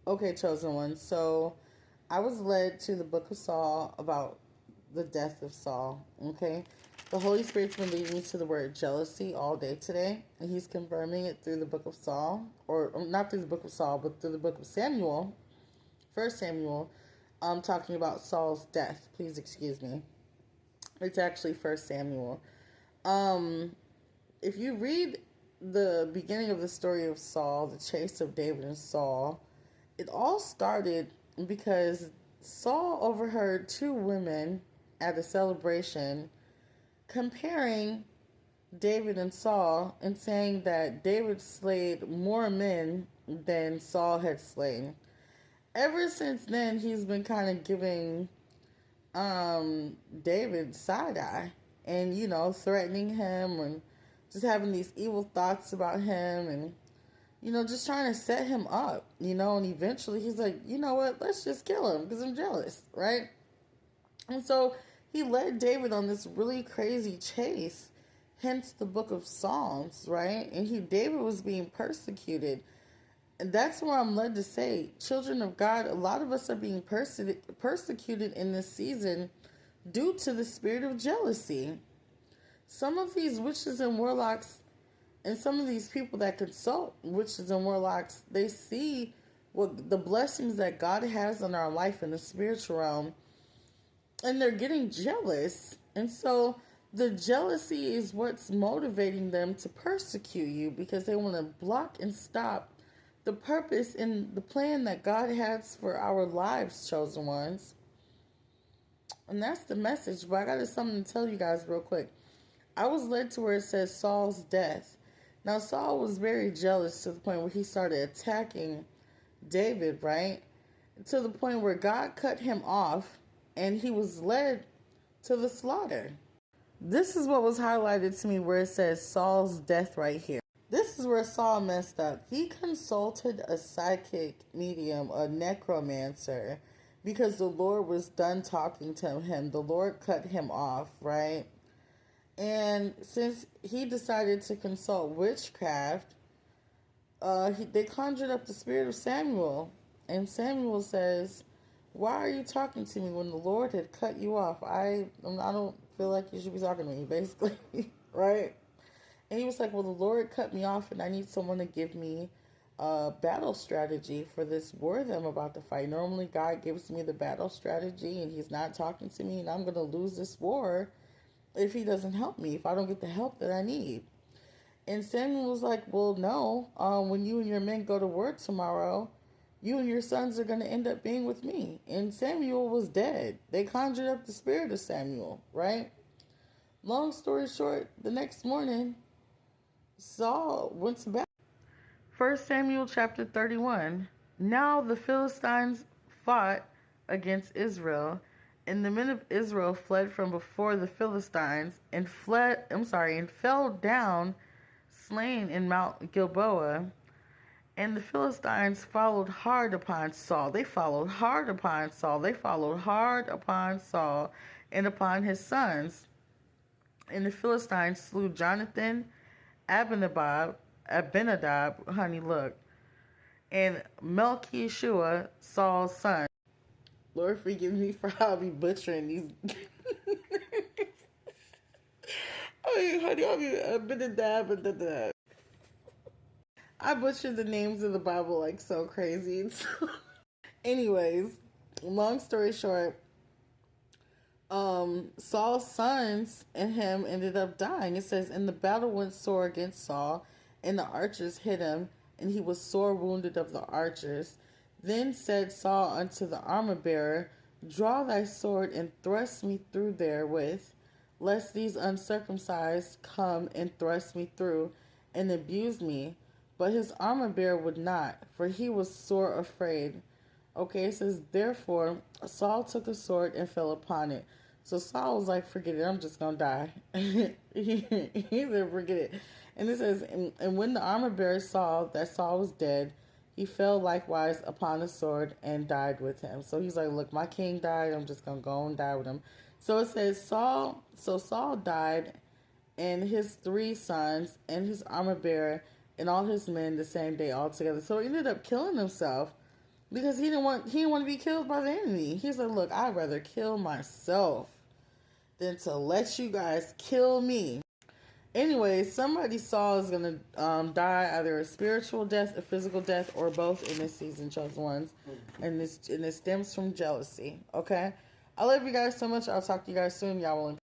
Okay, chosen one. So I was led to the book of Saul about the death of Saul. Okay. The Holy Spirit's been leading me to the word jealousy all day today, and he's confirming it through the book of Saul, or not through the book of Saul, but through the book of Samuel, First Samuel, talking about Saul's death. Please excuse me. It's actually First Samuel. Um, if you read the beginning of the story of Saul, the chase of David and Saul, it all started because Saul overheard two women at a celebration comparing David and Saul and saying that David slayed more men than Saul had slain. Ever since then, he's been kind of giving David side eye and, threatening him and just having these evil thoughts about him and, just trying to set him up, and eventually he's like, you know what, let's just kill him because I'm jealous, right? And so he led David on this really crazy chase, hence the book of Psalms, right? And David was being persecuted. And that's where I'm led to say, children of God, a lot of us are being persecuted in this season due to the spirit of jealousy. Some of these witches and warlocks and some of these people that consult witches and warlocks, they see what the blessings that God has on our life in the spiritual realm, and they're getting jealous. And so the jealousy is what's motivating them to persecute you because they want to block and stop the purpose and the plan that God has for our lives, chosen ones. And that's the message. But I got something to tell you guys real quick. I was led to where it says Saul's death. Now, Saul was very jealous to the point where he started attacking David, right? To the point where God cut him off and he was led to the slaughter. This is what was highlighted to me where it says Saul's death right here. This is where Saul messed up. He consulted a psychic medium, a necromancer, because the Lord was done talking to him. The Lord cut him off, right? And since he decided to consult witchcraft, they conjured up the spirit of Samuel. And Samuel says, why are you talking to me when the Lord had cut you off? I don't feel like you should be talking to me, basically, right? And he was like, well, the Lord cut me off and I need someone to give me a battle strategy for this war that I'm about to fight. Normally, God gives me the battle strategy and he's not talking to me and I'm going to lose this war if he doesn't help me, if I don't get the help that I need. And Samuel was like, well, no, when you and your men go to war tomorrow, you and your sons are going to end up being with me. And Samuel was dead. They conjured up the spirit of Samuel, right? Long story short, the next morning, Saul went to battle. 1 Samuel chapter 31. Now the Philistines fought against Israel, and the men of Israel fled from before the Philistines and fell down slain in Mount Gilboa. And the Philistines followed hard upon Saul. They followed hard upon Saul. They followed hard upon Saul and upon his sons. And the Philistines slew Jonathan, Abinadab, honey, look, and Melchishua, Saul's son. Lord, forgive me for how I be butchering these. Honey, I'll be Abinadab. I butchered the names of the Bible like so crazy. Anyways, long story short, Saul's sons and him ended up dying. It says, and the battle went sore against Saul, and the archers hit him, and he was sore wounded of the archers. Then said Saul unto the armor bearer, draw thy sword and thrust me through therewith, lest these uncircumcised come and thrust me through and abuse me. But his armor bearer would not, for he was sore afraid. Okay, it says, therefore Saul took a sword and fell upon it. So Saul was like, forget it, I'm just going to die. he said, forget it. And it says, and when the armor bearer saw that Saul was dead, he fell likewise upon the sword and died with him. So he's like, look, my king died, I'm just going to go and die with him. So it says, Saul died, and his 3 sons, and his armor bearer, and all his men the same day altogether. So he ended up killing himself. because he didn't want to be killed by the enemy. He said, "Look, I'd rather kill myself than to let you guys kill me." Anyway, somebody Saul is gonna die either a spiritual death, a physical death, or both in this season, chosen ones, and it stems from jealousy. Okay, I love you guys so much. I'll talk to you guys soon. Y'all will.